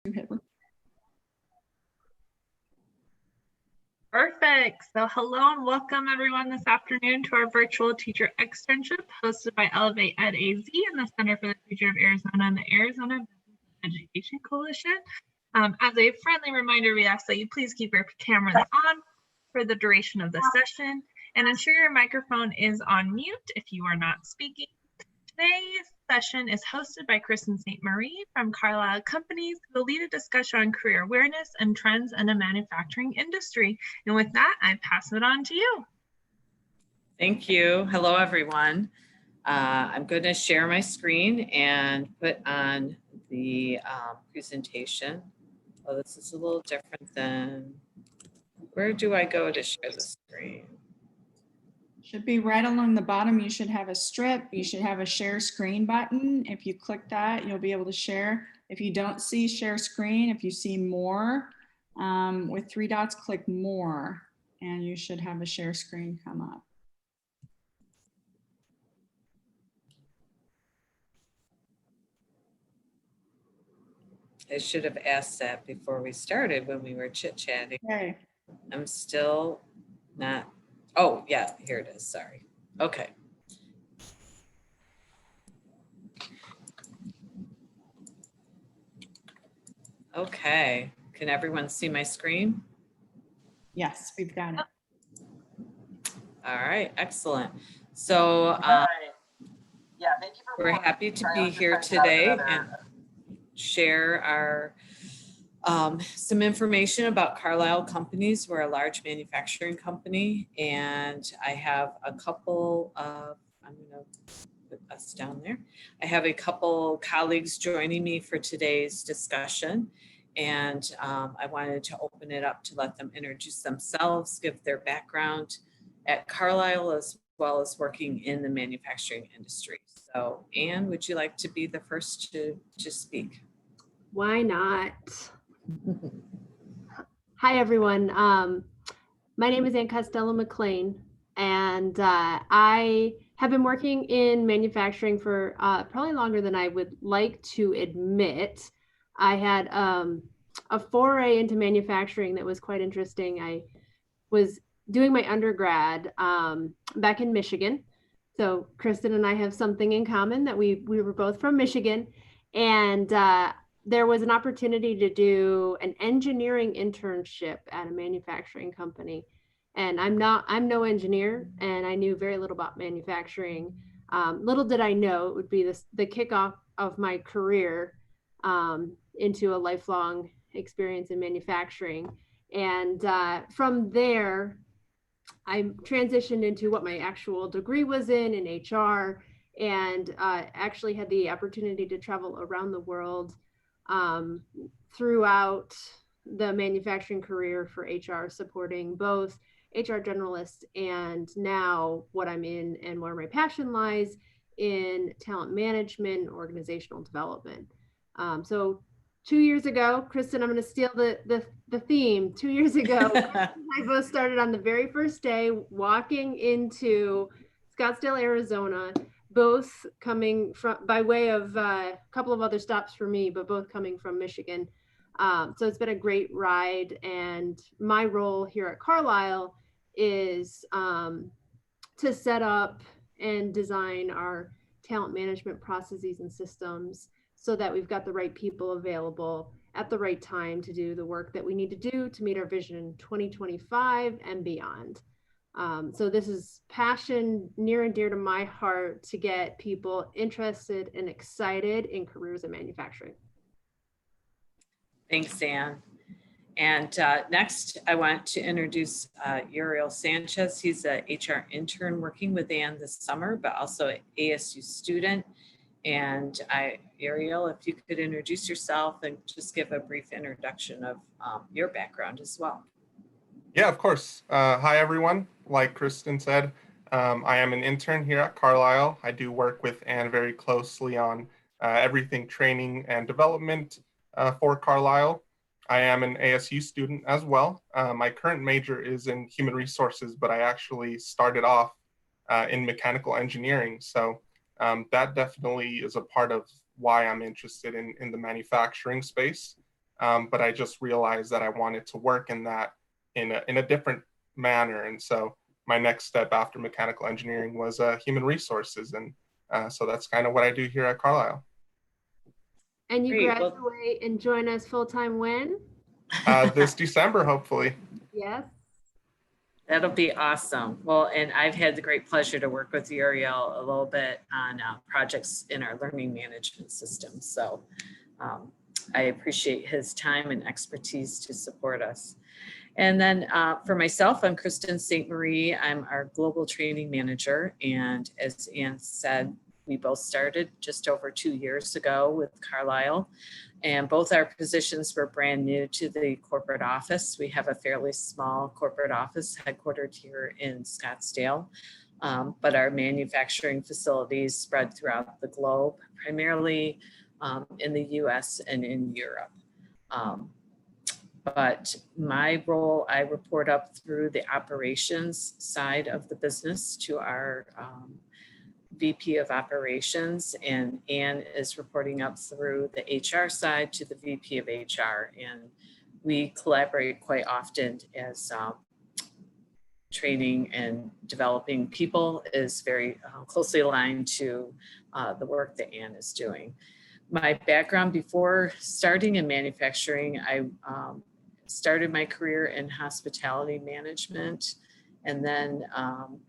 Perfect. So hello and welcome everyone this afternoon to our virtual teacher externship hosted by ElevateEdAZ and the Center for the Future of Arizona and the Arizona Business Education Coalition. As a friendly reminder, we ask that you please keep your cameras on for the duration of the session and ensure your microphone is on mute if you are not speaking. Today's session is hosted by Kristen St. Marie from Carlisle Companies, who will lead a discussion on career awareness and trends in the manufacturing industry. And with that, I pass it on to you. Thank you. Hello, everyone. I'm going to share my screen and put on the presentation. Oh, this is a little different than, where do I go to share the screen? Should be right along the bottom. You should have a strip. You should have a share screen button. If you click that, you'll be able to share. If you don't see share screen, if you see more with 3 dots, click more and you should have a share screen come up. I should have asked that before we started when we were chit-chatting. Okay. I'm still not. Oh, yeah, here it is. Sorry. Okay. Okay. Can everyone see my screen? Yes, we've got it. All right. Excellent. So yeah, thank you for we're happy to be here today and share our some information about Carlisle Companies. We're a large manufacturing company, and I have a couple of, I'm going to put us down there. I have a couple colleagues joining me for today's discussion, and I wanted to open it up to let them introduce themselves, give their background at Carlisle, as well as working in the manufacturing industry. So, Anne, would you like to be the first to speak? Why not? Hi, everyone. My name is Ann Costello-McLean, and I have been working in manufacturing for probably longer than I would like to admit. I had a foray into manufacturing that was quite interesting. I was doing my undergrad back in Michigan. So Kristen and I have something in common, that we were both from Michigan, and there was an opportunity to do an engineering internship at a manufacturing company. And I'm no engineer, and I knew very little about manufacturing. Little did I know it would be the kickoff of my career into a lifelong experience in manufacturing. And from there, I transitioned into what my actual degree was in HR, and actually had the opportunity to travel around the world throughout the manufacturing career for HR, supporting both HR generalists and now what I'm in and where my passion lies in talent management, organizational development. So 2 years ago, Kristen, I'm going to steal the theme. 2 years ago, I both started on the very first day walking into Scottsdale, Arizona, both coming from by way of a couple of other stops for me, but both coming from Michigan. So it's been a great ride, and my role here at Carlisle is to set up and design our talent management processes and systems so that we've got the right people available at the right time to do the work that we need to do to meet our vision in 2025 and beyond. So this is passion near and dear to my heart, to get people interested and excited in careers in manufacturing. Thanks, Anne. And next, I want to introduce Uriel Sanchez. He's a HR intern working with Anne this summer, but also an ASU student. And Uriel, if you could introduce yourself and just give a brief introduction of your background as well. Yeah, of course. Hi, everyone. Like Kristen said, I am an intern here at Carlisle. I do work with Anne very closely on everything training and development for Carlisle. I am an ASU student as well. My current major is in human resources, but I actually started off in mechanical engineering. So that definitely is a part of why I'm interested in the manufacturing space. but I just realized that I wanted to work in that in a different manner. And so my next step after mechanical engineering was human resources. And so that's kind of what I do here at Carlisle. And you Great, well- graduate and join us full-time when? This December, hopefully. Yes. That'll be awesome. Well, and I've had the great pleasure to work with Uriel a little bit on projects in our learning management system. So I appreciate his time and expertise to support us. And then for myself, I'm Kristen St. Marie. I'm our global training manager. And as Ann said, we both started just over 2 years ago with Carlisle. And both our positions were brand new to the corporate office. We have a fairly small corporate office headquartered here in Scottsdale, but our manufacturing facilities spread throughout the globe, primarily in the US and in Europe. But my role, I report up through the operations side of the business to our VP of operations, and Ann is reporting up through the HR side to the VP of HR. And we collaborate quite often as training and developing people is very closely aligned to the work that Ann is doing. My background before starting in manufacturing, I started my career in hospitality management. And then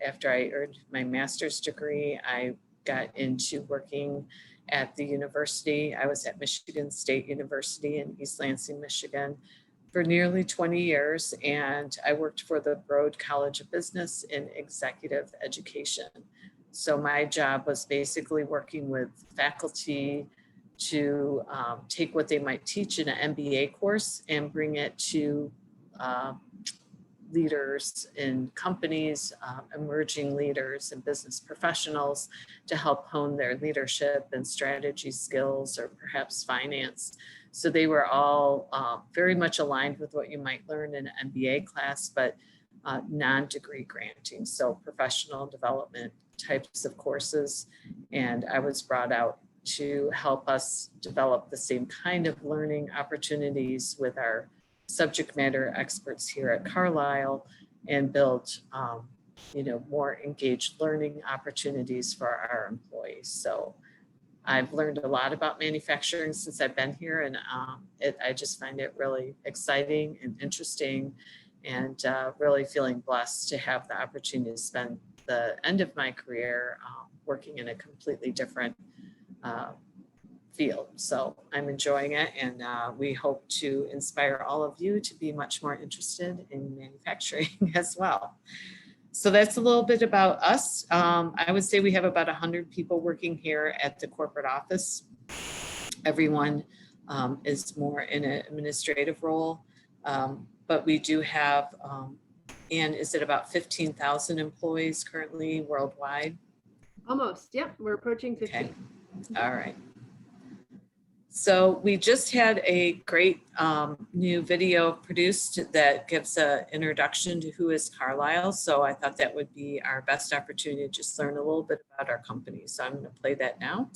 after I earned my master's degree, I got into working at the university. I was at Michigan State University in East Lansing, Michigan for nearly 20 years. And I worked for the Broad College of Business in executive education. So my job was basically working with faculty to take what they might teach in an MBA course and bring it to leaders in companies, emerging leaders and business professionals to help hone their leadership and strategy skills, or perhaps finance. So they were all very much aligned with what you might learn in an MBA class, but non-degree granting, so professional development types of courses. And I was brought out to help us develop the same kind of learning opportunities with our subject matter experts here at Carlisle and build more engaged learning opportunities for our employees. So I've learned a lot about manufacturing since I've been here, and I just find it really exciting and interesting, and really feeling blessed to have the opportunity to spend the end of my career working in a completely different field. So I'm enjoying it, and we hope to inspire all of you to be much more interested in manufacturing as well. So that's a little bit about us. I would say we have about 100 people working here at the corporate office. Everyone is more in an administrative role, but we do have, and is it about 15,000 employees currently worldwide? Almost, yep, we're approaching 15. Okay. All right. So we just had a great new video produced that gives an introduction to who is Carlisle. So I thought that would be our best opportunity to just learn a little bit about our company. So I'm going to play that now.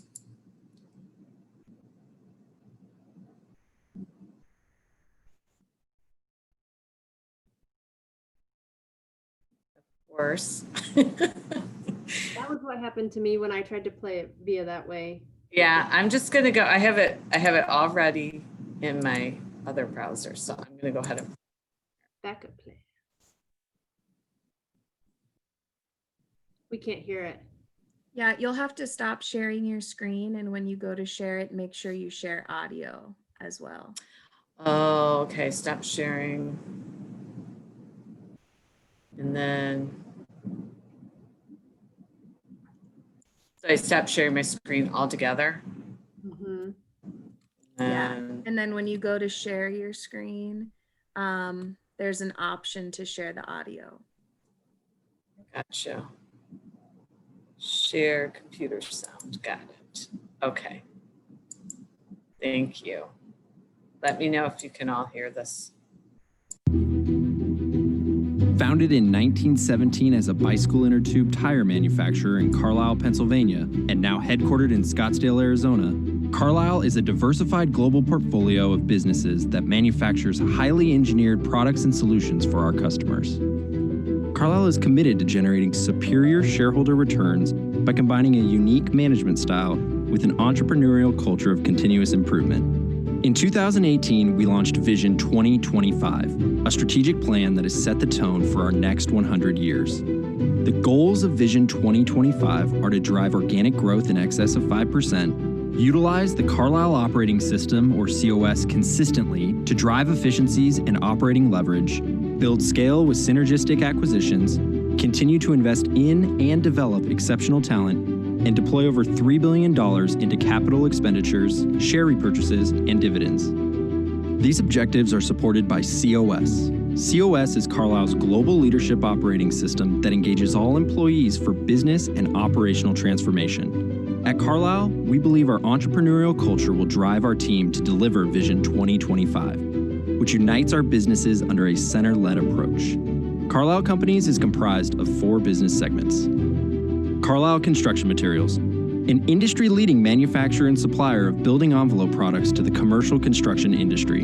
Of course. That was what happened to me when I tried to play it via that way. Yeah, I'm just gonna go. I have it already in my other browser, so I'm gonna go ahead and Backup play. We can't hear it. Yeah, you'll have to stop sharing your screen, and when you go to share it, make sure you share audio as well. Oh, okay. Stop sharing. And then so I stopped sharing my screen altogether. Mm-hmm. Yeah, and then when you go to share your screen, there's an option to share the audio. Gotcha. Share computer sound. Got it. Okay. Thank you. Let me know if you can all hear this. Founded in 1917 as a bicycle inner tube tire manufacturer in Carlisle, Pennsylvania, and now headquartered in Scottsdale, Arizona, Carlisle is a diversified global portfolio of businesses that manufactures highly engineered products and solutions for our customers. Carlisle is committed to generating superior shareholder returns by combining a unique management style with an entrepreneurial culture of continuous improvement. In 2018, we launched Vision 2025, a strategic plan that has set the tone for our next 100 years. The goals of Vision 2025 are to drive organic growth in excess of 5%, utilize the Carlisle Operating System, or COS, consistently to drive efficiencies and operating leverage, build scale with synergistic acquisitions, continue to invest in and develop exceptional talent, and deploy over $3 billion into capital expenditures, share repurchases, and dividends. These objectives are supported by COS. COS is Carlisle's global leadership operating system that engages all employees for business and operational transformation. At Carlisle, we believe our entrepreneurial culture will drive our team to deliver Vision 2025, which unites our businesses under a center-led approach. Carlisle Companies is comprised of 4 business segments. Carlisle Construction Materials, an industry-leading manufacturer and supplier of building envelope products to the commercial construction industry.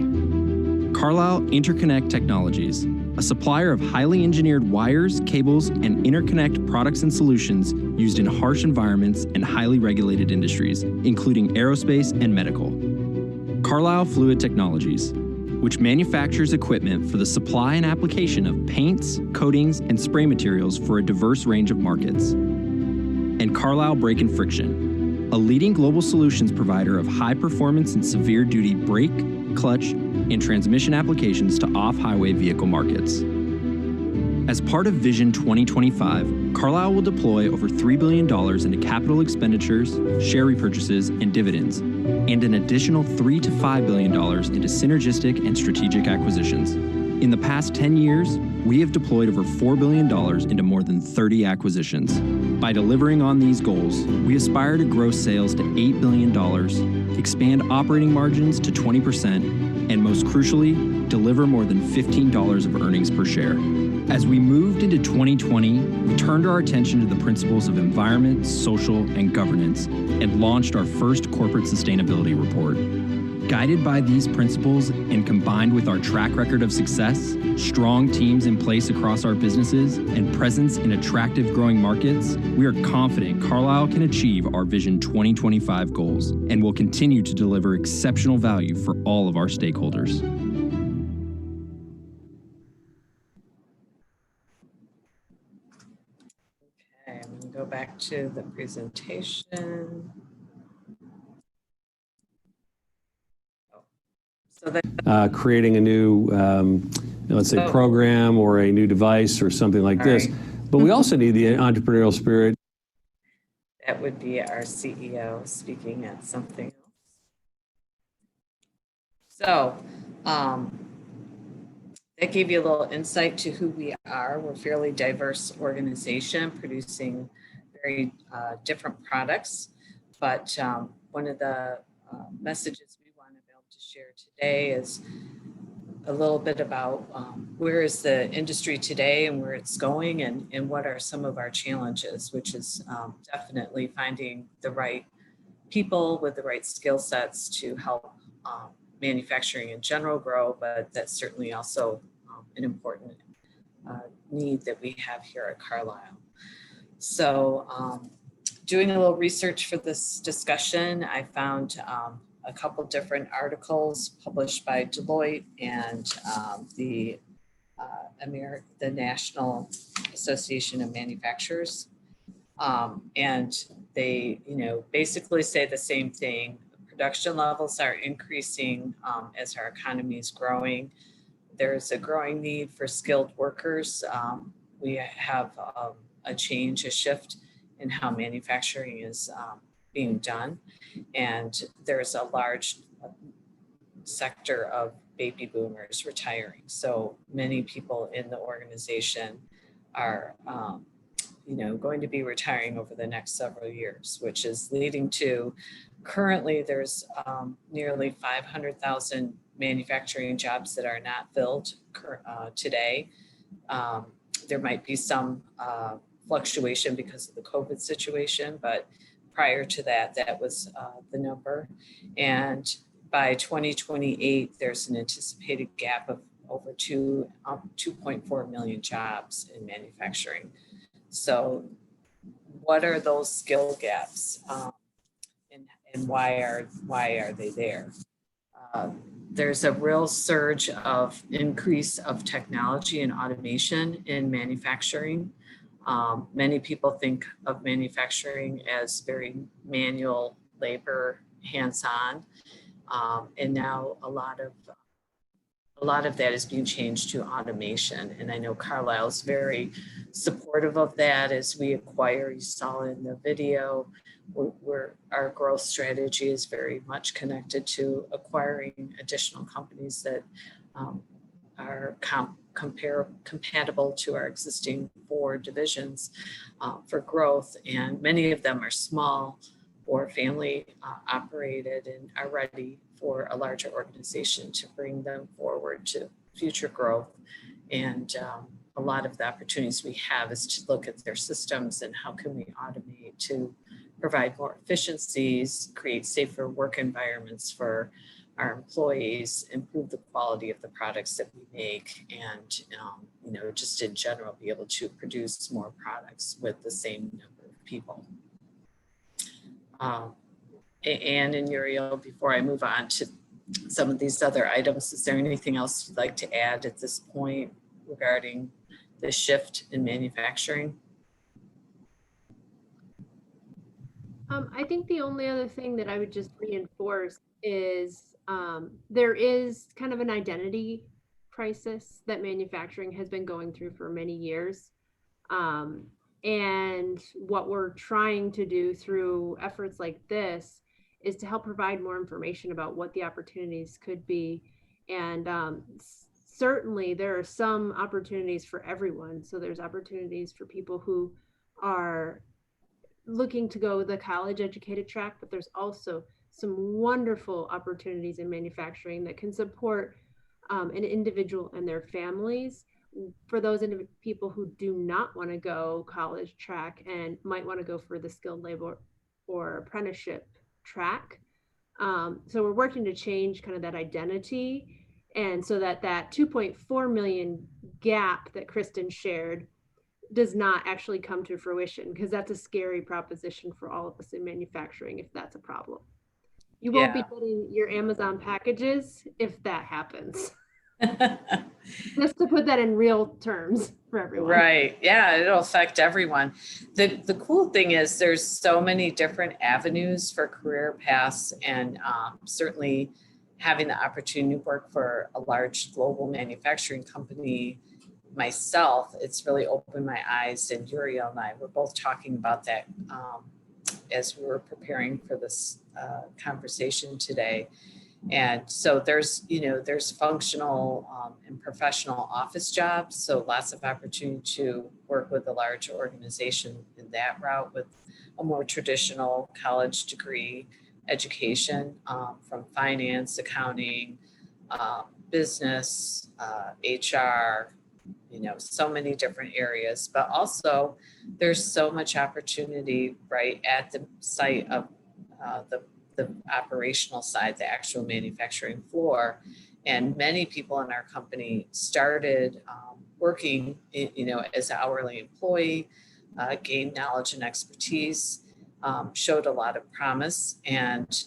Carlisle Interconnect Technologies, a supplier of highly engineered wires, cables, and interconnect products and solutions used in harsh environments and highly regulated industries, including aerospace and medical. Carlisle Fluid Technologies, which manufactures equipment for the supply and application of paints, coatings, and spray materials for a diverse range of markets. And Carlisle Brake and Friction, a leading global solutions provider of high performance and severe duty brake, clutch, and transmission applications to off-highway vehicle markets. As part of Vision 2025, Carlisle will deploy over $3 billion into capital expenditures, share repurchases, and dividends, and an additional $3 to $5 billion into synergistic and strategic acquisitions. In the past 10 years, we have deployed over $4 billion into more than 30 acquisitions. By delivering on these goals, we aspire to grow sales to $8 billion, expand operating margins to 20%, and most crucially, deliver more than $15 of earnings per share. As we moved into 2020, we turned our attention to the principles of environment, social, and governance, and launched our first corporate sustainability report. Guided by these principles and combined with our track record of success, strong teams in place across our businesses, and presence in attractive growing markets, we are confident Carlisle can achieve our Vision 2025 goals and will continue to deliver exceptional value for all of our stakeholders. Okay, I'm going to go back to the presentation. Creating a new, let's say, program or a new device or something like this. But we also need the entrepreneurial spirit. That would be our CEO speaking at something else. So that gave you a little insight to who we are. We're a fairly diverse organization producing very different products. But one of the messages we want to be able to share today is a little bit about where is the industry today and where it's going, and what are some of our challenges, which is definitely finding the right people with the right skill sets to help manufacturing in general grow, but that's certainly also an important need that we have here at Carlisle. So doing a little research for this discussion, I found a couple different articles published by Deloitte and the National Association of Manufacturers. And they, basically say the same thing. Production levels are increasing as our economy is growing. There's a growing need for skilled workers. We have a shift in how manufacturing is being done. And there's a large sector of baby boomers retiring. So many people in the organization are, going to be retiring over the next several years, which is leading to, currently there's nearly 500,000 manufacturing jobs that are not filled today. There might be some fluctuation because of the COVID situation, but prior to that, that was the number. And by 2028, there's an anticipated gap of over 2.4 million jobs in manufacturing. So what are those skill gaps, and why are they there? There's a real surge of increase of technology and automation in manufacturing. Many people think of manufacturing as very manual labor, hands-on, and now a lot of that is being changed to automation. And I know Carlisle is very supportive of that as we acquire. You saw in the video, our growth strategy is very much connected to acquiring additional companies that are compatible to our existing 4 divisions for growth. And many of them are small or family operated and are ready for a larger organization to bring them forward to future growth. And a lot of the opportunities we have is to look at their systems and how can we automate to provide more efficiencies, create safer work environments for our employees, improve the quality of the products that we make, and just in general be able to produce more products with the same number of people. Anne and Uriel, before I move on to some of these other items, is there anything else you'd like to add at this point regarding the shift in manufacturing? I think the only other thing that I would just reinforce is there is kind of an identity crisis that manufacturing has been going through for many years. And what we're trying to do through efforts like this is to help provide more information about what the opportunities could be. And certainly there are some opportunities for everyone. So there's opportunities for people who are looking to go the college educated track, but there's also some wonderful opportunities in manufacturing that can support an individual and their families. For those people who do not want to go college track and might want to go for the skilled labor or apprenticeship track. So we're working to change kind of that identity, and so that 2.4 million gap that Kristen shared does not actually come to fruition, because that's a scary proposition for all of us in manufacturing if that's a problem. You won't be getting your Amazon packages if that happens. Just to put that in real terms for everyone. Right. Yeah, it'll affect everyone. The cool thing is there's so many different avenues for career paths, and certainly having the opportunity to work for a large global manufacturing company myself, it's really opened my eyes, and Uriel and I were both talking about that as we were preparing for this conversation today. And so there's functional and professional office jobs. So lots of opportunity to work with a large organization in that route with a more traditional college degree education from finance, accounting, business, HR, so many different areas. But also there's so much opportunity right at the site of the operational side, the actual manufacturing floor. And many people in our company started working, as an hourly employee, gained knowledge and expertise, showed a lot of promise. And,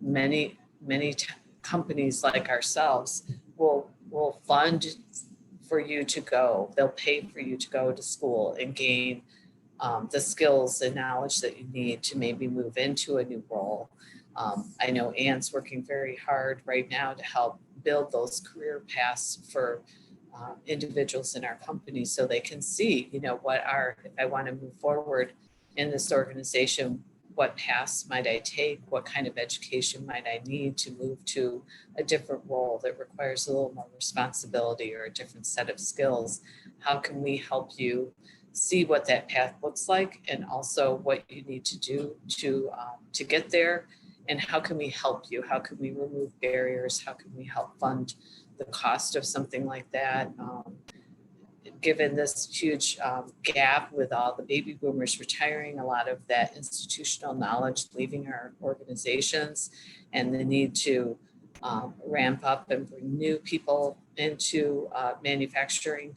many companies like ourselves will fund for you to go. They'll pay for you to go to school and gain the skills and knowledge that you need to maybe move into a new role. I know Anne's working very hard right now to help build those career paths for individuals in our company, so they can see, if I want to move forward in this organization, what paths might I take? What kind of education might I need to move to a different role that requires a little more responsibility or a different set of skills? How can we help you see what that path looks like, and also what you need to do to get there? And how can we help you? How can we remove barriers? How can we help fund the cost of something like that? given this huge gap with all the baby boomers retiring, a lot of that institutional knowledge leaving our organizations, and the need to ramp up and bring new people into manufacturing,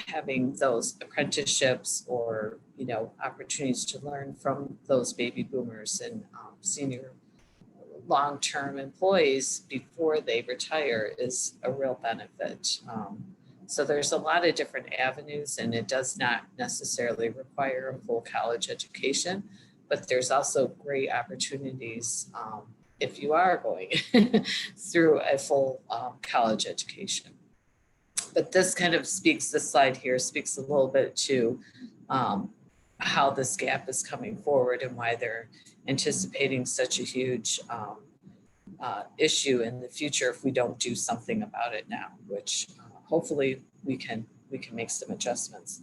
having those apprenticeships or opportunities to learn from those baby boomers and senior long-term employees before they retire is a real benefit. So there's a lot of different avenues, and it does not necessarily require a full college education, but there's also great opportunities if you are going through a full college education. But this kind of this slide here speaks a little bit to how this gap is coming forward and why they're anticipating such a huge issue in the future if we don't do something about it now, which hopefully we can make some adjustments.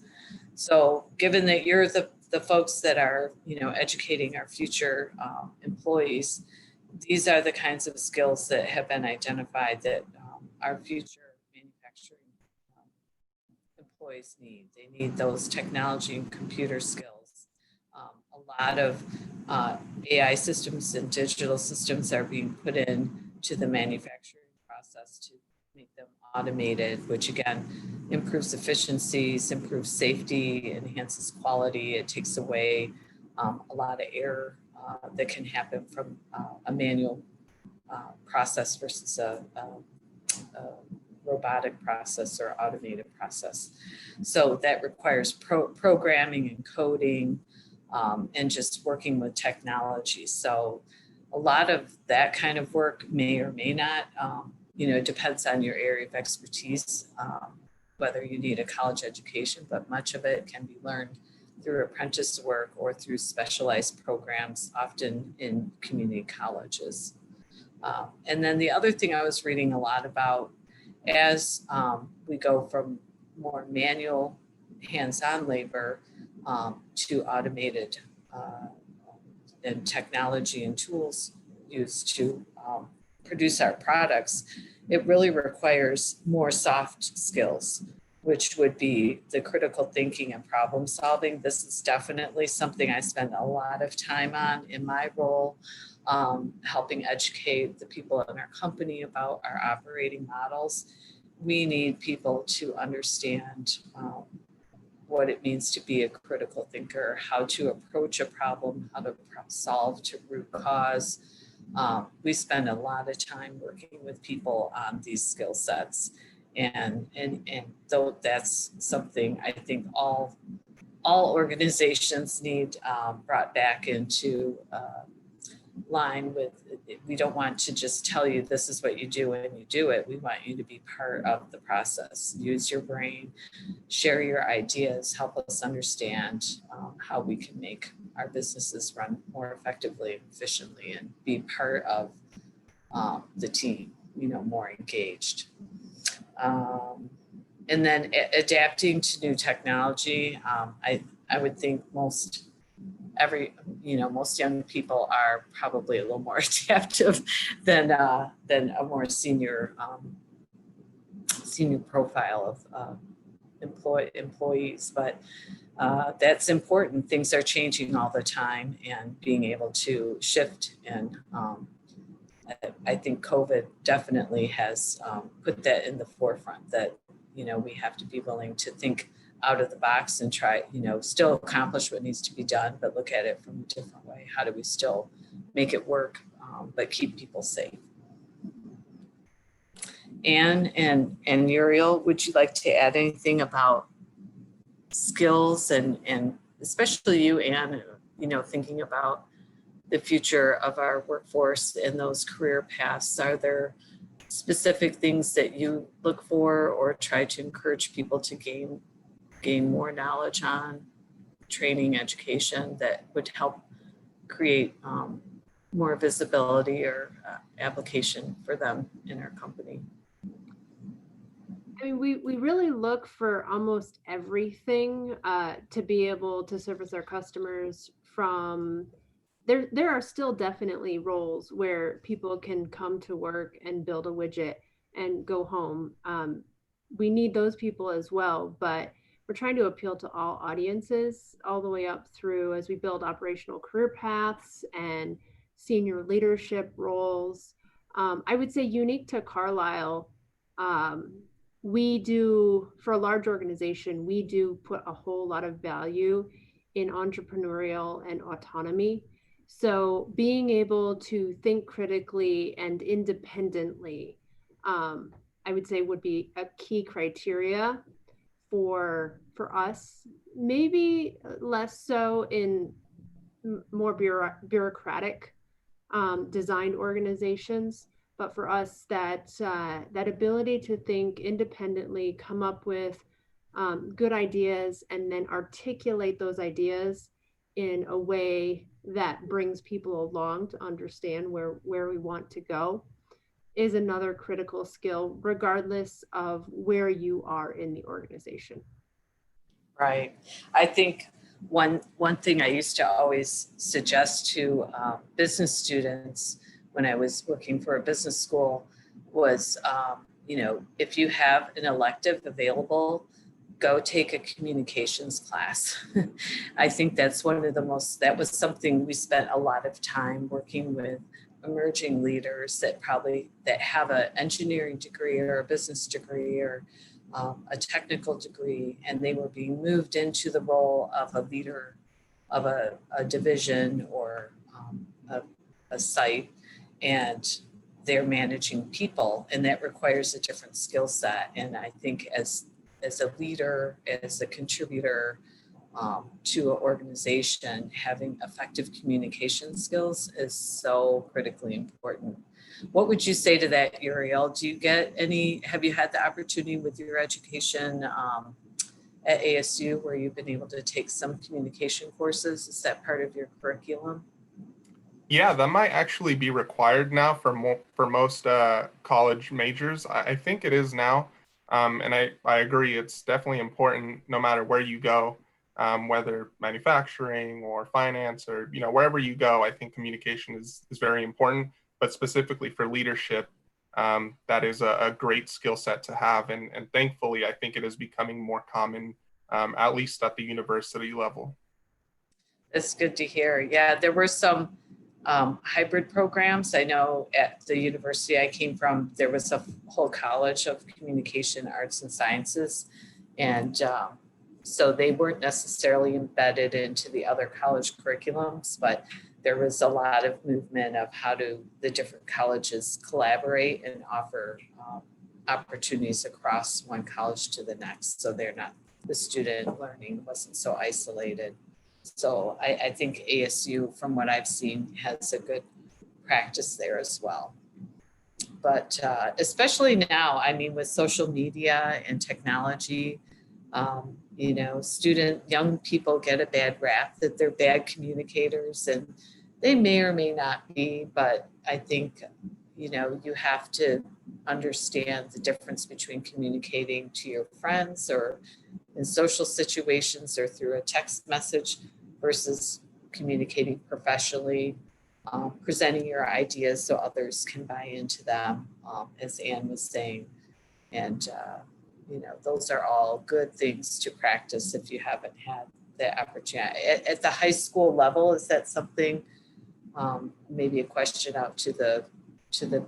So given that you're the folks that are educating our future employees, these are the kinds of skills that have been identified that our future manufacturing employees need. They need those technology and computer skills. A lot of AI systems and digital systems are being put in to the manufacturing process to make them automated, which again improves efficiencies, improves safety, enhances quality. It takes away a lot of error that can happen from a manual process versus a robotic process or automated process. So that requires programming and coding and just working with technology. So a lot of that kind of work may or may not, it depends on your area of expertise, whether you need a college education, but much of it can be learned through apprentice work or through specialized programs, often in community colleges. And then the other thing I was reading a lot about as we go from more manual hands-on labor to automated and technology and tools used to produce our products, it really requires more soft skills, which would be the critical thinking and problem solving. This is definitely something I spend a lot of time on in my role, helping educate the people in our company about our operating models. We need people to understand what it means to be a critical thinker, how to approach a problem, how to solve to root cause. We spend a lot of time working with people on these skill sets. And though that's something I think all organizations need brought back into line with. We don't want to just tell you this is what you do and you do it. We want you to be part of the process. Use your brain, share your ideas, help us understand how we can make our businesses run more effectively and efficiently, and be part of the team, more engaged. And then adapting to new technology. I would think most young people are probably a little more adaptive than a more senior profile of employees. But that's important. Things are changing all the time, and being able to shift. And I think COVID definitely has put that in the forefront, that we have to be willing to think out of the box and try, still accomplish what needs to be done, but look at it from a different way. How do we still make it work, but keep people safe? Anne and Uriel, would you like to add anything about skills and especially you, Anne, thinking about the future of our workforce and those career paths? Are there specific things that you look for or try to encourage people to gain more knowledge on, training, education, that would help create more visibility or application for them in our company? I mean, we really look for almost everything to be able to service our customers. From there are still definitely roles where people can come to work and build a widget and go home. we need those people as well, but we're trying to appeal to all audiences all the way up through as we build operational career paths and senior leadership roles. I would say unique to Carlisle, we do, for a large organization, we do put a whole lot of value in entrepreneurial and autonomy. So being able to think critically and independently, I would say would be a key criteria for us, maybe less so in more bureaucratic designed organizations, but for us, that ability to think independently, come up with good ideas, and then articulate those ideas in a way that brings people along to understand where we want to go is another critical skill, regardless of where you are in the organization. Right. I think one thing I used to always suggest to business students when I was working for a business school was, if you have an elective available, go take a communications class. I think that's that was something we spent a lot of time working with emerging leaders that have an engineering degree or a business degree or a technical degree, and they were being moved into the role of a leader of a division or a site, and they're managing people, and that requires a different skill set. And I think as a leader, as a contributor to an organization, having effective communication skills is so critically important. What would you say to that, Uriel? Have you had the opportunity with your education at ASU where you've been able to take some communication courses? Is that part of your curriculum? Yeah, that might actually be required now for most college majors. I think it is now. And I agree, it's definitely important no matter where you go, whether manufacturing or finance or, wherever you go. I think communication is very important, but specifically for leadership, that is a great skill set to have. And thankfully, I think it is becoming more common, at least at the university level. That's good to hear. Yeah, there were some hybrid programs. I know at the university I came from, there was a whole college of communication, arts, and sciences. And so they weren't necessarily embedded into the other college curriculums, but there was a lot of movement of how do the different colleges collaborate and offer opportunities across one college to the next. So the student learning wasn't so isolated. So I think ASU, from what I've seen, has a good practice there as well. But especially now, with social media and technology, young people get a bad rap that they're bad communicators, and they may or may not be, but I think, you have to understand the difference between communicating to your friends or in social situations or through a text message versus communicating professionally, presenting your ideas so others can buy into them, as Anne was saying. And, those are all good things to practice if you haven't had the opportunity. At the high school level, is that something, maybe a question out to the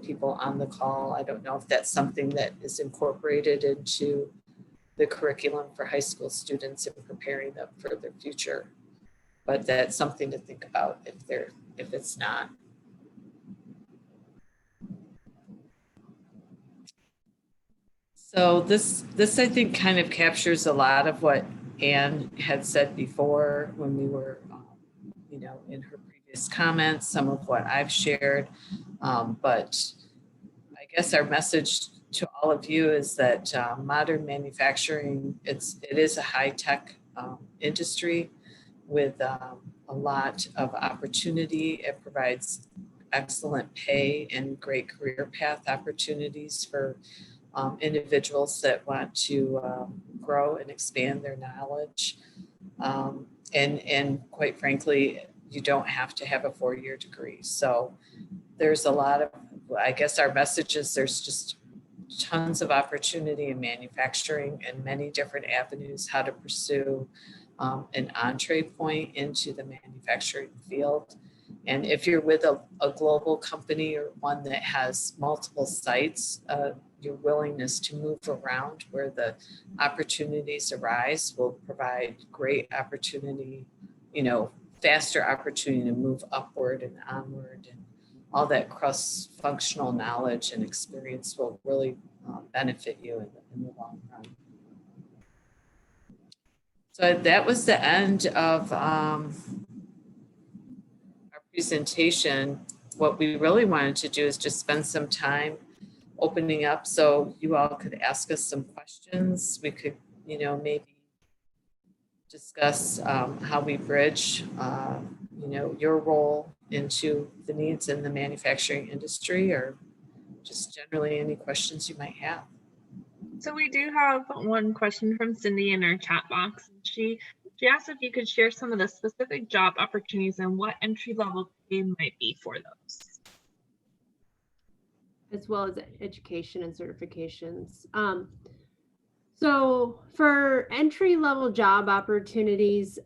people on the call? I don't know if that's something that is incorporated into the curriculum for high school students and preparing them for their future. But that's something to think about if it's not. So this I think kind of captures a lot of what Anne had said before when we were, in her previous comments, some of what I've shared. But I guess our message to all of you is that modern manufacturing, it is a high-tech industry with a lot of opportunity. It provides excellent pay and great career path opportunities for individuals that want to grow and expand their knowledge. And quite frankly, you don't have to have a 4-year degree. So there's a lot of, I guess our message is there's just tons of opportunity in manufacturing and many different avenues how to pursue an entree point into the manufacturing field. And if you're with a global company or one that has multiple sites, your willingness to move around where the opportunities arise will provide great opportunity, faster opportunity to move upward and onward, and all that cross-functional knowledge and experience will really benefit you in the long run. So that was the end of our presentation. What we really wanted to do is just spend some time opening up so you all could ask us some questions. We could, maybe discuss how we bridge, your role into the needs in the manufacturing industry, or just generally any questions you might have. So we do have one question from Cindy in our chat box. She asked if you could share some of the specific job opportunities and what entry-level pay might be for those, as well as education and certifications. So for entry-level job opportunities,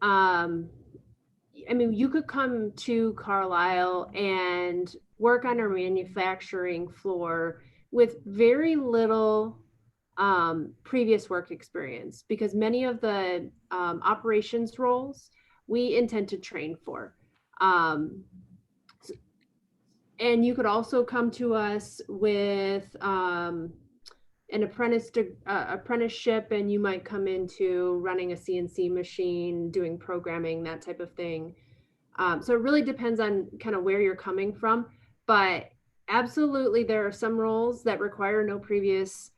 you could come to Carlisle and work on our manufacturing floor with very little previous work experience, because many of the operations roles we intend to train for. And you could also come to us with an apprenticeship, and you might come into running a CNC machine, doing programming, that type of thing. So it really depends on kind of where you're coming from, but absolutely there are some roles that require no previous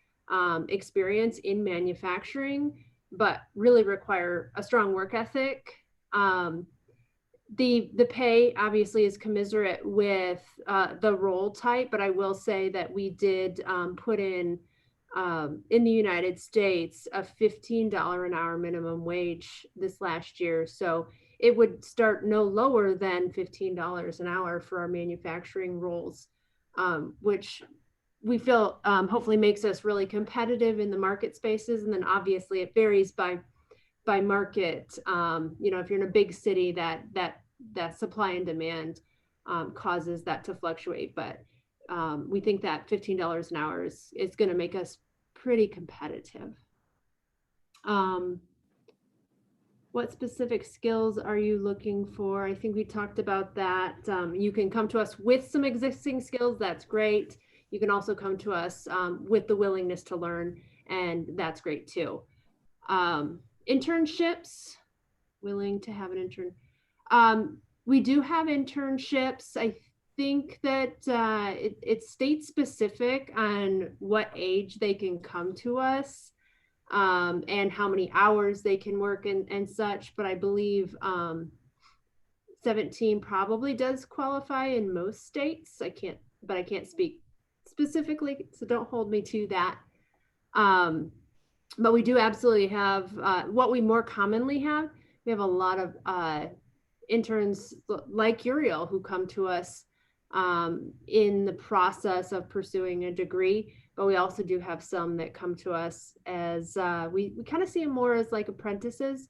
experience in manufacturing, but really require a strong work ethic. The pay obviously is commensurate with the role type, but I will say that we did put in the United States a $15 an hour minimum wage this last year. So it would start no lower than $15 an hour for our manufacturing roles, which we feel hopefully makes us really competitive in the market spaces. And then obviously it varies by market. If you're in a big city, that supply and demand causes that to fluctuate. But we think that $15 an hour is going to make us pretty competitive. What specific skills are you looking for? I think we talked about that. You can come to us with some existing skills. That's great. You can also come to us with the willingness to learn, and that's great too. Internships, willing to have an intern. We do have internships. I think that it's state specific on what age they can come to us and how many hours they can work and such. But I believe 17 probably does qualify in most states. I can't speak specifically, so don't hold me to that. But we do absolutely have what we more commonly have. We have a lot of interns like Uriel who come to us in the process of pursuing a degree, but we also do have some that come to us as we kind of see them more as like apprentices.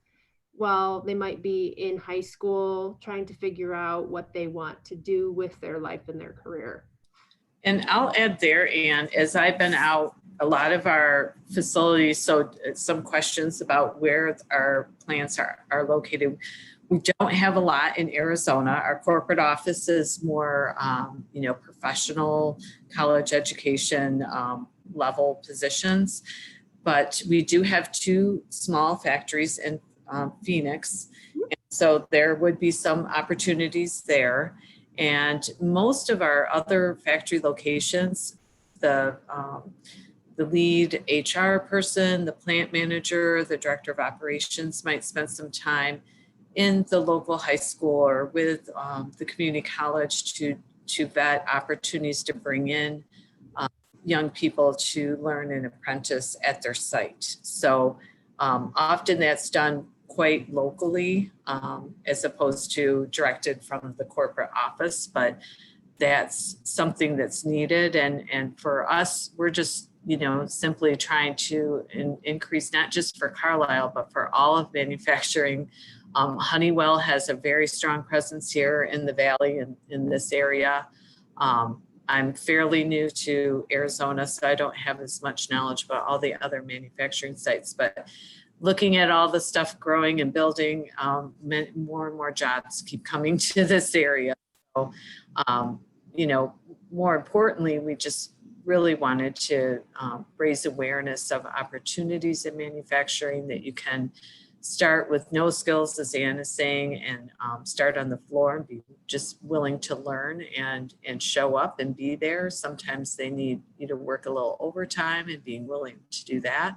While they might be in high school trying to figure out what they want to do with their life and their career. And I'll add there, Anne, as I've been out a lot of our facilities, so some questions about where our plants are located. We don't have a lot in Arizona. Our corporate office is more, professional college education level positions, but we do have 2 small factories in Phoenix. And so there would be some opportunities there. And most of our other factory locations, the lead HR person, the plant manager, the director of operations might spend some time in the local high school or with the community college to vet opportunities to bring in young people to learn and apprentice at their site. So often that's done quite locally as opposed to directed from the corporate office, but that's something that's needed. And for us, we're just simply trying to increase, not just for Carlisle, but for all of manufacturing. Honeywell has a very strong presence here in the Valley and in this area. I'm fairly new to Arizona, so I don't have as much knowledge about all the other manufacturing sites, but looking at all the stuff growing and building, more and more jobs keep coming to this area. So, more importantly, we just really wanted to raise awareness of opportunities in manufacturing, that you can start with no skills, as Ann is saying, and start on the floor and be just willing to learn and show up and be there. Sometimes they need you to work a little overtime, and being willing to do that.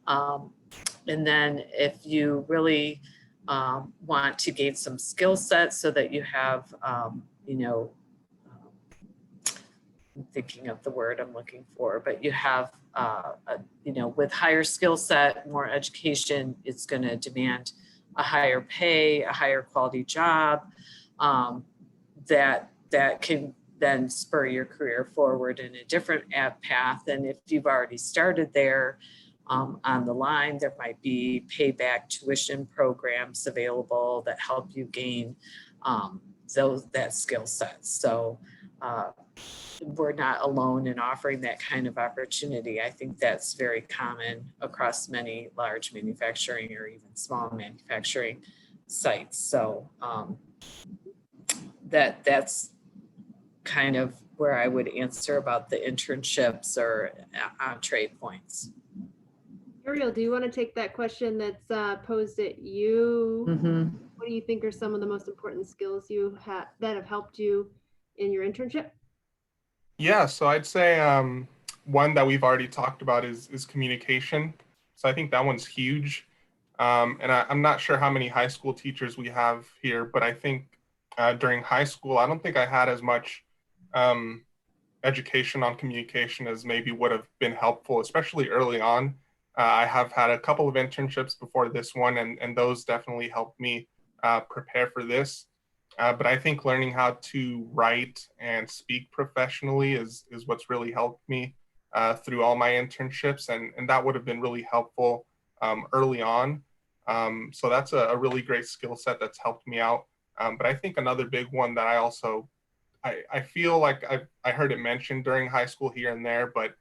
And then if you really want to gain some skill sets so that you have, I'm thinking of the word I'm looking for, but you have, with higher skill set, more education, it's going to demand a higher pay, a higher quality job, that can then spur your career forward in a different path. And if you've already started there on the line, there might be payback tuition programs available that help you gain that skill set. So we're not alone in offering that kind of opportunity. I think that's very common across many large manufacturing or even small manufacturing sites. So that's kind of where I would answer about the internships or entree points. Ariel, do you want to take that question that's posed at you? Mm-hmm. What do you think are some of the most important skills you have that have helped you in your internship? Yeah, so I'd say one that we've already talked about is communication. So I think that one's huge. And I'm not sure how many high school teachers we have here, but I think during high school, I don't think I had as much education on communication as maybe would have been helpful, especially early on. I have had a couple of internships before this one, and those definitely helped me prepare for this. But I think learning how to write and speak professionally is what's really helped me through all my internships, and that would have been really helpful early on. So that's a really great skill set that's helped me out. But I think another big one that I feel like I heard it mentioned during high school here and there, but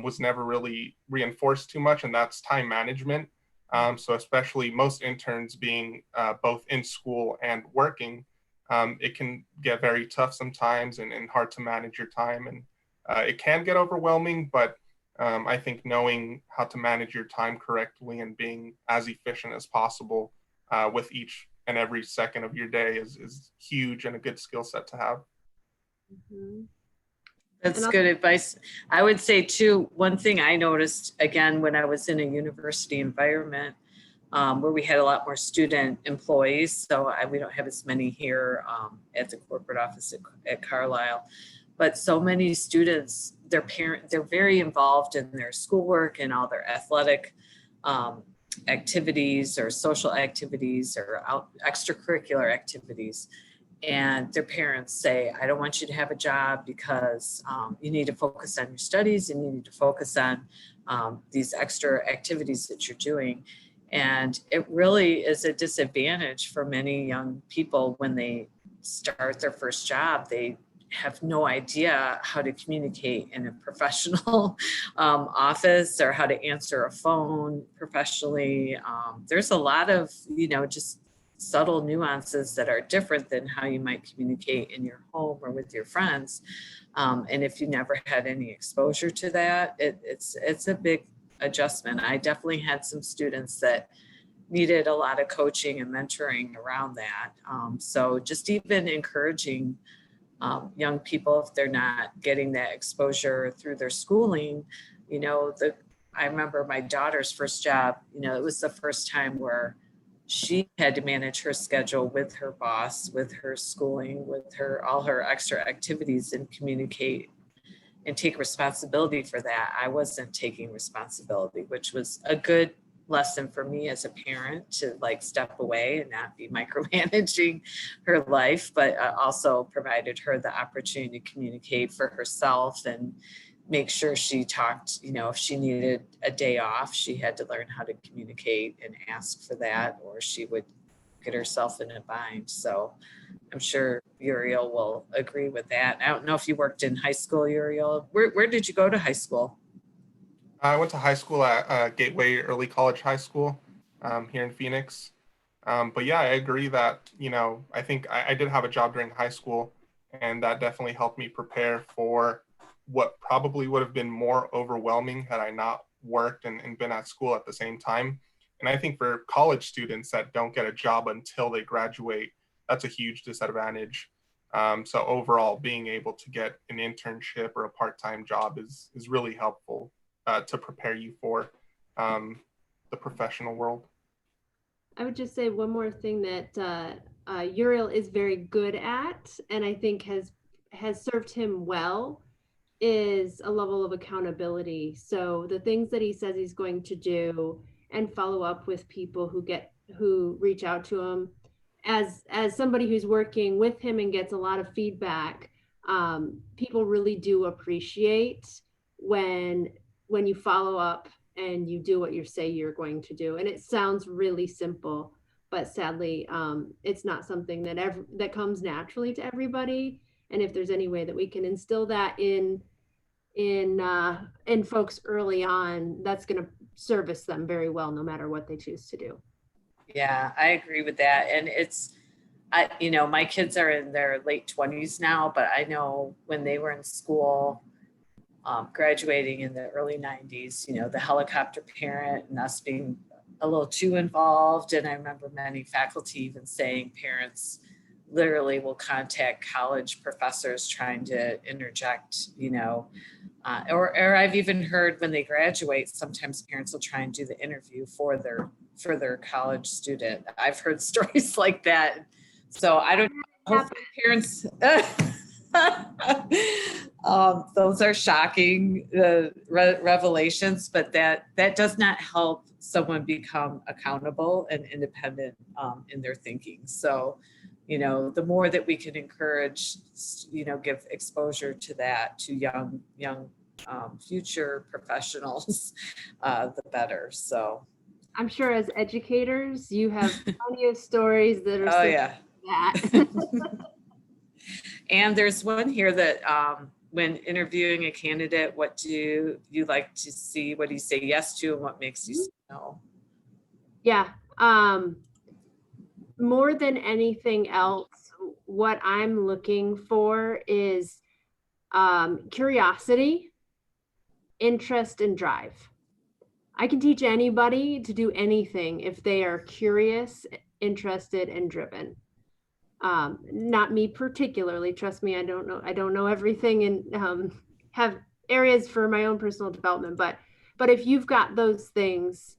was never really reinforced too much, and that's time management. So especially most interns being both in school and working, it can get very tough sometimes and hard to manage your time. And it can get overwhelming, but I think knowing how to manage your time correctly and being as efficient as possible with each and every second of your day is huge and a good skill set to have. Mm-hmm. That's good advice. I would say too, one thing I noticed again when I was in a university environment where we had a lot more student employees, so we don't have as many here at the corporate office at Carlisle, but so many students, they're very involved in their schoolwork and all their athletic activities or social activities or extracurricular activities. And their parents say, I don't want you to have a job because you need to focus on your studies and you need to focus on these extra activities that you're doing. And it really is a disadvantage for many young people when they start their first job. They have no idea how to communicate in a professional office or how to answer a phone professionally. There's a lot of, just subtle nuances that are different than how you might communicate in your home or with your friends. And if you never had any exposure to that, it's a big adjustment. I definitely had some students that needed a lot of coaching and mentoring around that. So just even encouraging young people, if they're not getting that exposure through their schooling, I remember my daughter's first job, it was the first time where she had to manage her schedule with her boss, with her schooling, with all her extra activities, and communicate and take responsibility for that. I wasn't taking responsibility, which was a good lesson for me as a parent to step away and not be micromanaging her life, but also provided her the opportunity to communicate for herself and make sure she talked, if she needed a day off, she had to learn how to communicate and ask for that, or she would get herself in a bind. So I'm sure Uriel will agree with that. I don't know if you worked in high school, Uriel. Where did you go to high school? I went to high school at Gateway Early College High School here in Phoenix. But yeah, I agree that, I think I did have a job during high school, and that definitely helped me prepare for what probably would have been more overwhelming had I not worked and been at school at the same time. And I think for college students that don't get a job until they graduate, that's a huge disadvantage. So overall, being able to get an internship or a part-time job is really helpful to prepare you for the professional world. I would just say one more thing that Uriel is very good at, and I think has served him well, is a level of accountability. So the things that he says he's going to do and follow up with people who reach out to him, as somebody who's working with him and gets a lot of feedback, people really do appreciate when you follow up and you do what you say you're going to do. And it sounds really simple, but sadly, it's not something that comes naturally to everybody. And if there's any way that we can instill that in folks early on, that's going to service them very well, no matter what they choose to do. Yeah, I agree with that. And my kids are in their late 20s now, but I know when they were in school, graduating in the early 90s, the helicopter parent and us being a little too involved. And I remember many faculty even saying parents literally will contact college professors trying to interject, or I've even heard when they graduate, sometimes parents will try and do the interview for their college student. I've heard stories like that. So I don't know, hopefully parents, those are shocking revelations, but that does not help someone become accountable and independent in their thinking. So, the more that we can encourage, give exposure to that to young future professionals, the better. So I'm sure as educators, you have plenty of stories that are that. And there's one here that when interviewing a candidate, what do you like to see? What do you say yes to, and what makes you say no? Yeah. More than anything else, what I'm looking for is curiosity, interest, and drive. I can teach anybody to do anything if they are curious, interested, and driven. Not me particularly, trust me, I don't know everything, and have areas for my own personal development, but if you've got those things,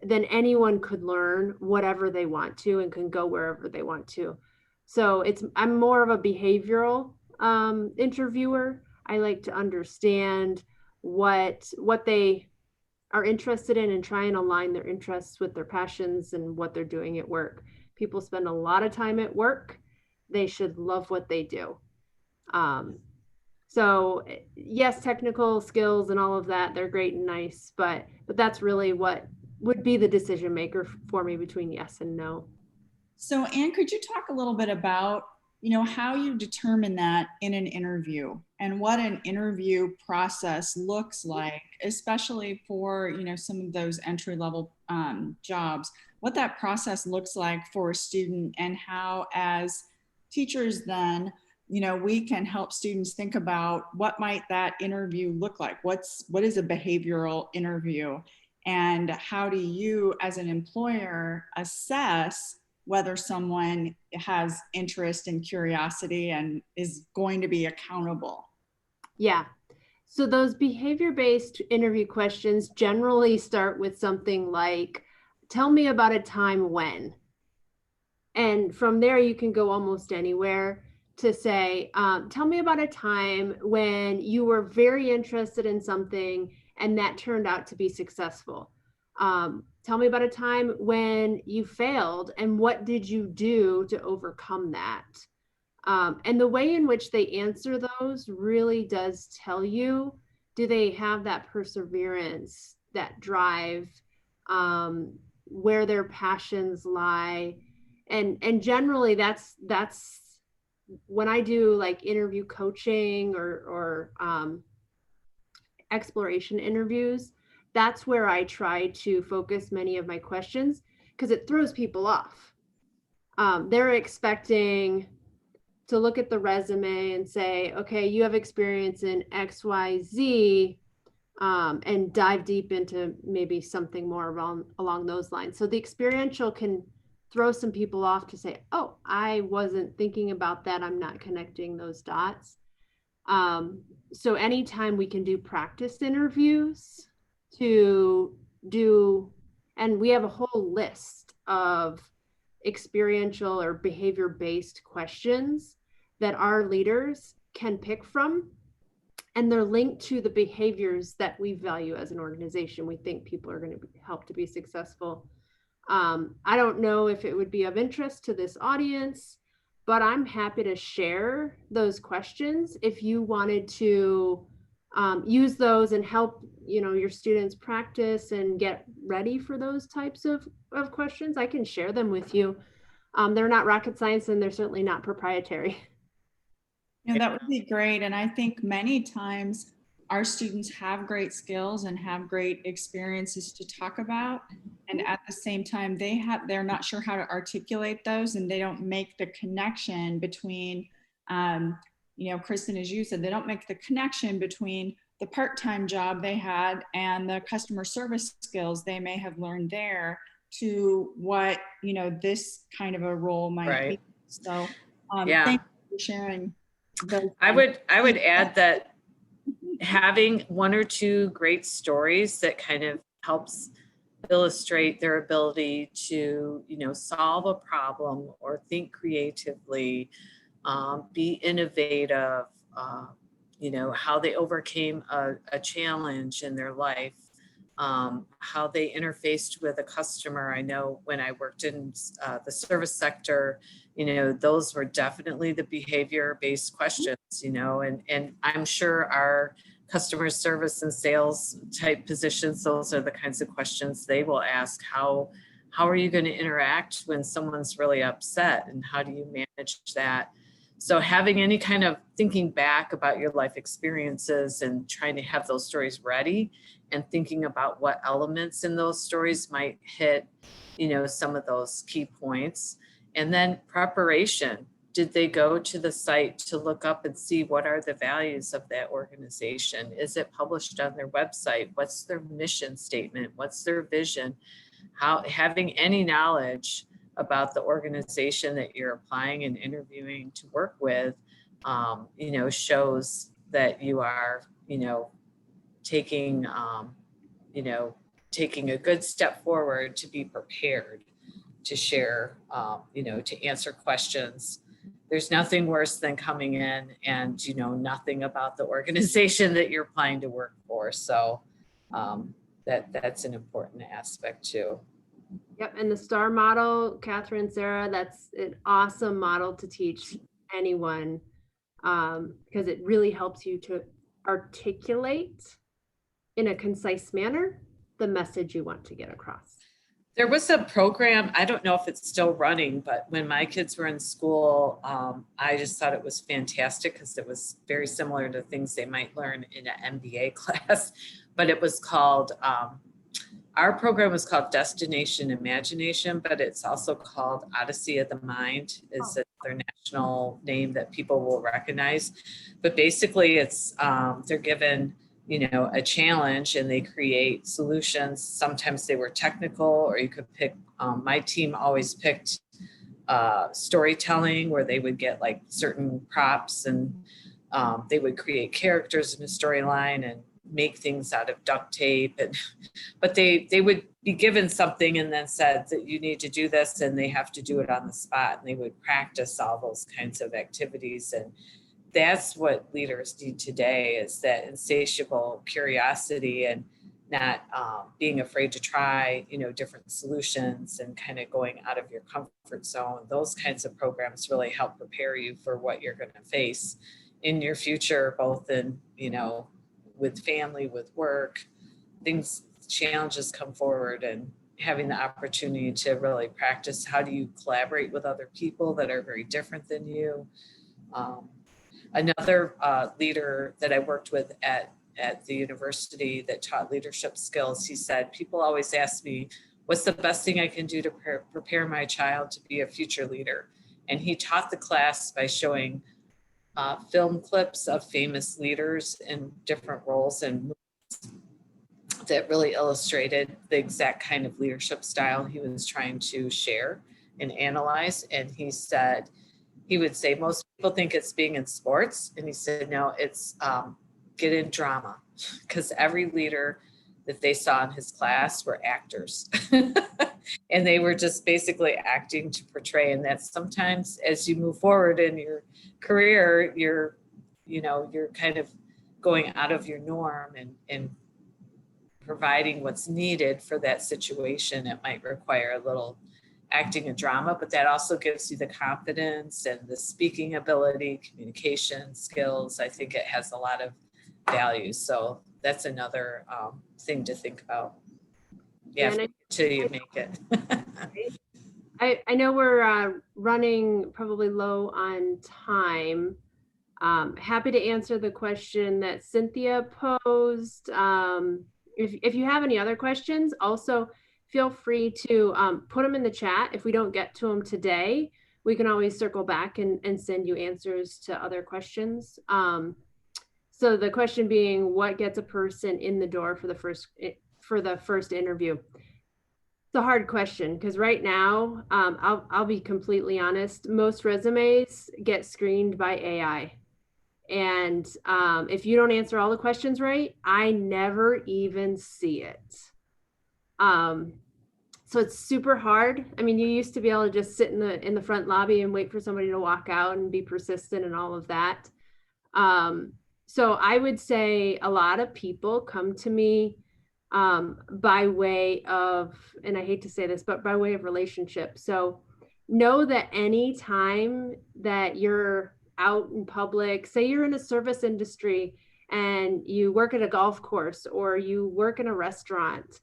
then anyone could learn whatever they want to and can go wherever they want to. So I'm more of a behavioral interviewer. I like to understand what they are interested in and try and align their interests with their passions and what they're doing at work. People spend a lot of time at work. They should love what they do. So yes, technical skills and all of that, they're great and nice, but that's really what would be the decision maker for me between yes and no. So Anne, could you talk a little bit about, how you determine that in an interview and what an interview process looks like, especially for, some of those entry-level jobs, what that process looks like for a student, and how as teachers then, we can help students think about what might that interview look like? What is a behavioral interview? And how do you as an employer assess whether someone has interest and curiosity and is going to be accountable? Yeah. So those behavior-based interview questions generally start with something like, tell me about a time when. And from there, you can go almost anywhere to say, tell me about a time when you were very interested in something and that turned out to be successful. Tell me about a time when you failed and what did you do to overcome that? And the way in which they answer those really does tell you, do they have that perseverance, that drive, where their passions lie. And generally that's when I do like interview coaching or exploration interviews, that's where I try to focus many of my questions, because it throws people off. They're expecting to look at the resume and say, okay, you have experience in X, Y, Z, and dive deep into maybe something more along those lines. So the experiential can throw some people off to say, oh, I wasn't thinking about that. I'm not connecting those dots. So anytime we can do practice interviews to do, and we have a whole list of experiential or behavior-based questions that our leaders can pick from, and they're linked to the behaviors that we value as an organization. We think people are going to help to be successful. I don't know if it would be of interest to this audience, but I'm happy to share those questions if you wanted to use those and help your students practice and get ready for those types of questions. I can share them with you. They're not rocket science, and they're certainly not proprietary. Yeah, that would be great. And I think many times our students have great skills and have great experiences to talk about. And at the same time, they're not sure how to articulate those, and they don't make the connection between, Kristen, as you said, they don't make the connection between the part-time job they had and the customer service skills they may have learned there to what, this kind of a role might be. So thank you for sharing. I would add that having one or two great stories that kind of helps illustrate their ability to, solve a problem or think creatively, be innovative, how they overcame a challenge in their life, how they interfaced with a customer. I know when I worked in the service sector, those were definitely the behavior-based questions, and I'm sure our customer service and sales type positions, those are the kinds of questions they will ask. How are you going to interact when someone's really upset, and how do you manage that? So having any kind of thinking back about your life experiences and trying to have those stories ready and thinking about what elements in those stories might hit, some of those key points. And then preparation. Did they go to the site to look up and see what are the values of that organization? Is it published on their website? What's their mission statement? What's their vision? Having any knowledge about the organization that you're applying and interviewing to work with, shows that you are, taking a good step forward to be prepared to share, to answer questions. There's nothing worse than coming in and nothing about the organization that you're applying to work for. So that's an important aspect too. Yep, and the STAR model, Catherine, Sarah, that's an awesome model to teach anyone, because it really helps you to articulate in a concise manner the message you want to get across. There was a program, I don't know if it's still running, but when my kids were in school, I just thought it was fantastic because it was very similar to things they might learn in an MBA class, but it was called, our program was called Destination Imagination, but it's also called Odyssey of the Mind, is another national name that people will recognize. But basically it's, they're given, a challenge and they create solutions. Sometimes they were technical, or you could pick, my team always picked storytelling, where they would get like certain props and they would create characters in a storyline and make things out of duct tape. But they would be given something and then said that you need to do this, and they have to do it on the spot, and they would practice all those kinds of activities. And that's what leaders need today, is that insatiable curiosity and not being afraid to try, different solutions and kind of going out of your comfort zone. Those kinds of programs really help prepare you for what you're going to face in your future, both in, with family, with work, challenges come forward, and having the opportunity to really practice how do you collaborate with other people that are very different than you. Another leader that I worked with at the university that taught leadership skills, he said, people always ask me, what's the best thing I can do to prepare my child to be a future leader? And he taught the class by showing film clips of famous leaders in different roles and that really illustrated the exact kind of leadership style he was trying to share and analyze. And he said, he would say, most people think it's being in sports. And he said, no, it's get in drama, because every leader that they saw in his class were actors. And they were just basically acting to portray. And that sometimes as you move forward in your career, you're kind of going out of your norm and providing what's needed for that situation. It might require a little acting a drama, but that also gives you the confidence and the speaking ability, communication skills. I think it has a lot of value. So that's another thing to think about. Yeah, until you make it. I know we're running probably low on time. Happy to answer the question that Cynthia posed. If you have any other questions, also feel free to put them in the chat. If we don't get to them today, we can always circle back and send you answers to other questions. So the question being, what gets a person in the door for the first interview? It's a hard question, because right now, I'll be completely honest, most resumes get screened by AI. And if you don't answer all the questions right, I never even see it. So it's super hard. I mean, you used to be able to just sit in the front lobby and wait for somebody to walk out and be persistent and all of that. So I would say a lot of people come to me by way of, and I hate to say this, but by way of relationship. So know that any time that you're out in public, say you're in a service industry and you work at a golf course or you work in a restaurant,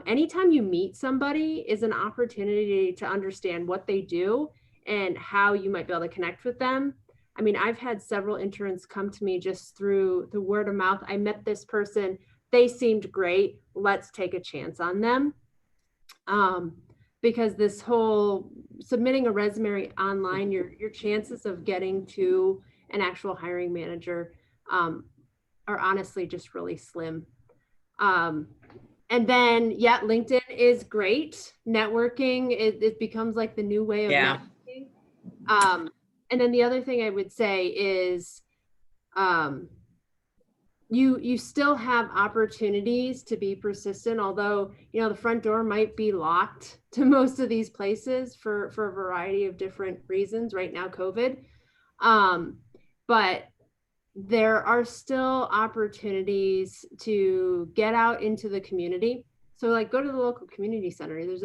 anytime you meet somebody is an opportunity to understand what they do and how you might be able to connect with them. I mean, I've had several interns come to me just through the word of mouth. I met this person, they seemed great, let's take a chance on them. Because this whole submitting a resume online, your chances of getting to an actual hiring manager are honestly just really slim. And then, yeah, LinkedIn is great. Networking, it becomes like the new way of networking. And then the other thing I would say is you still have opportunities to be persistent, although, the front door might be locked to most of these places for a variety of different reasons right now, COVID. But there are still opportunities to get out into the community. So like go to the local community center. There's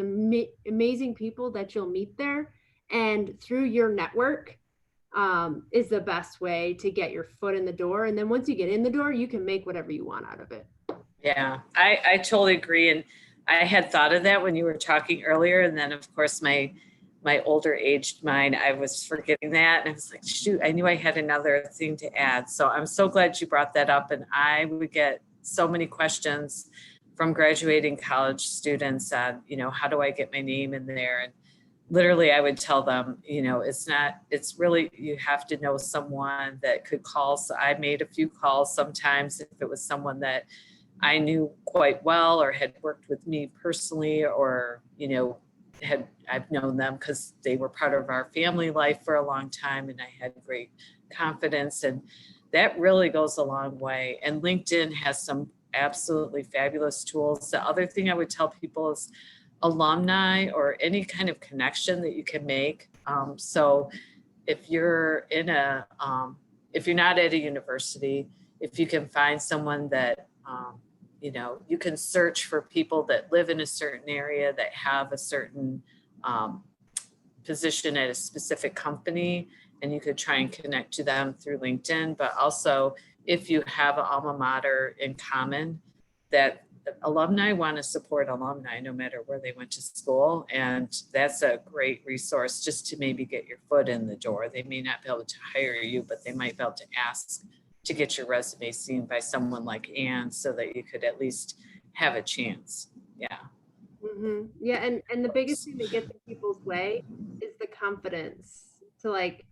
amazing people that you'll meet there. And through your network is the best way to get your foot in the door. And then once you get in the door, you can make whatever you want out of it. Yeah, I totally agree. And I had thought of that when you were talking earlier. And then of course, my older aged mind, I was forgetting that. And I was like, shoot, I knew I had another thing to add. So I'm so glad you brought that up. And I would get so many questions from graduating college students on, how do I get my name in there? And literally I would tell them, it's really, you have to know someone that could call. So I made a few calls sometimes if it was someone that I knew quite well or had worked with me personally, or, I've known them because they were part of our family life for a long time and I had great confidence, and that really goes a long way. And LinkedIn has some absolutely fabulous tools. The other thing I would tell people is alumni or any kind of connection that you can make. So if you're if you're not at a university, if you can find someone that, you know, you can search for people that live in a certain area that have a certain position at a specific company, and you could try and connect to them through LinkedIn. But also, if you have an alma mater in common, that alumni want to support alumni no matter where they went to school. And that's a great resource just to maybe get your foot in the door. They may not be able to hire you, but they might be able to ask to get your resume seen by someone like Anne so that you could at least have a chance. Yeah. Mm-hmm. Yeah, and the biggest thing that gets in people's way is the confidence to like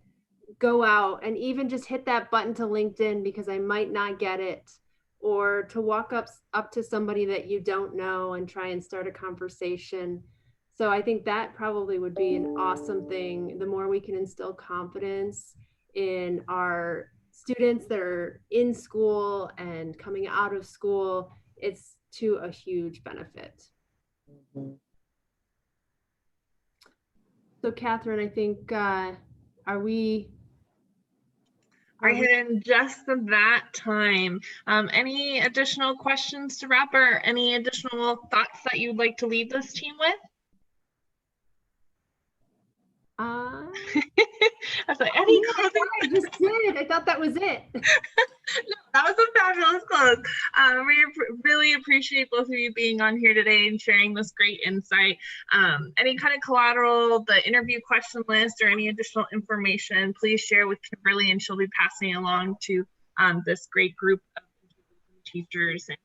go out and even just hit that button to LinkedIn because I might not get it, or to walk up to somebody that you don't know and try and start a conversation. So I think that probably would be an awesome thing. The more we can instill confidence in our students that are in school and coming out of school, it's to a huge benefit. Mhm. So Catherine, I think, are we in just that time? Any additional questions to wrap, or any additional thoughts that you'd like to leave this team with? I was like, any closing? I just did. I thought that was it. No, that was a fabulous close. We really appreciate both of you being on here today and sharing this great insight. Any kind of collateral, the interview question list, or any additional information, please share with Kimberly, and she'll be passing along to this great group of teachers. And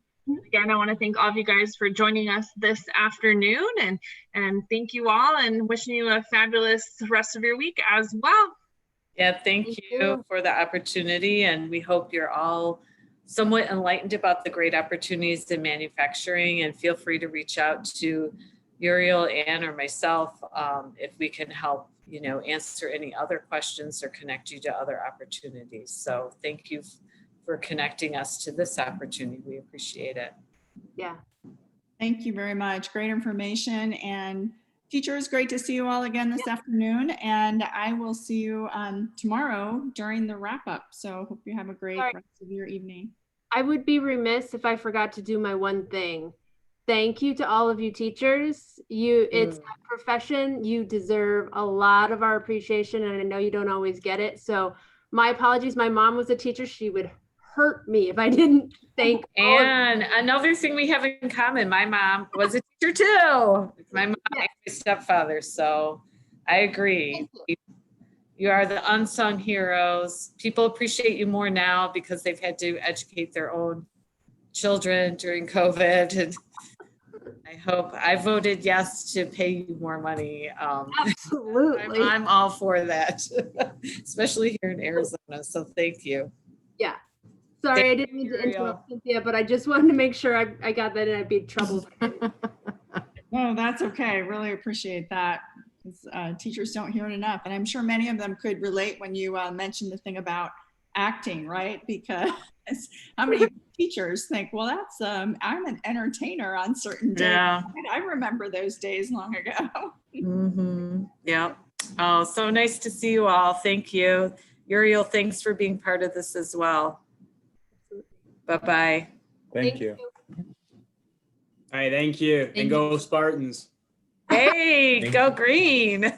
again, I want to thank all of you guys for joining us this afternoon, and thank you all, and wishing you a fabulous rest of your week as well. Yeah, thank you for the opportunity, and we hope you're all somewhat enlightened about the great opportunities in manufacturing, and feel free to reach out to Uriel, Ann, or myself if we can help, you know, answer any other questions or connect you to other opportunities. So thank you for connecting us to this opportunity. We appreciate it. Yeah. Thank you very much. Great information. And teachers, great to see you all again this afternoon. And I will see you tomorrow during the wrap up. So hope you have a great rest of your evening. I would be remiss if I forgot to do my one thing. Thank you to all of you teachers. It's a profession. You deserve a lot of our appreciation, and I know you don't always get it. So my apologies. My mom was a teacher. She would hurt me if I didn't thank. And another thing we have in common, my mom was a teacher too. My mom and my stepfather. So I agree. You are the unsung heroes. People appreciate you more now because they've had to educate their own children during COVID. And I voted yes to pay you more money. Absolutely. I'm all for that, especially here in Arizona. So thank you. Yeah. Sorry, I didn't mean to interrupt Cynthia, but I just wanted to make sure I got that in. I'd be in trouble. No, that's okay. Really appreciate that. Teachers don't hear it enough. And I'm sure many of them could relate when you mentioned the thing about acting, right? Because how many teachers think, well, that's, I'm an entertainer on certain days. Yeah. I remember those days long ago. Mm-hmm. Yeah. Oh, so nice to see you all. Thank you. Uriel, thanks for being part of this as well. Bye-bye. Thank you. All right, thank you. And go Spartans. Hey, go green.